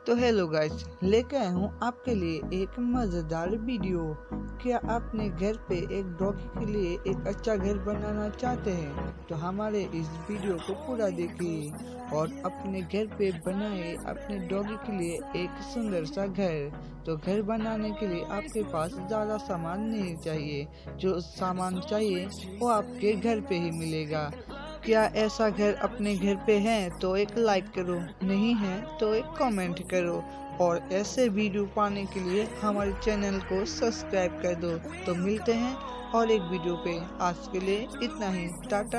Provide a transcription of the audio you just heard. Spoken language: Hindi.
तो हेलो गाइस, लेके आया हूँ आपके लिए एक मज़ेदार वीडियो। क्या आपने घर पे एक डॉगी के लिए एक अच्छा घर बनाना चाहते हैं तो हमारे इस वीडियो को पूरा देखिए और अपने घर पे बनाए अपने डॉगी के लिए एक सुंदर सा घर। तो घर बनाने के लिए आपके पास ज़्यादा सामान नहीं चाहिए, जो सामान चाहिए वो आपके घर पे ही मिलेगा। क्या ऐसा घर अपने घर पे है तो एक लाइक करो, नहीं है तो एक कमेंट करो और ऐसे वीडियो पाने के लिए हमारे चैनल को सब्सक्राइब कर दो। तो मिलते हैं और एक वीडियो पे। आज के लिए इतना ही, टाटा।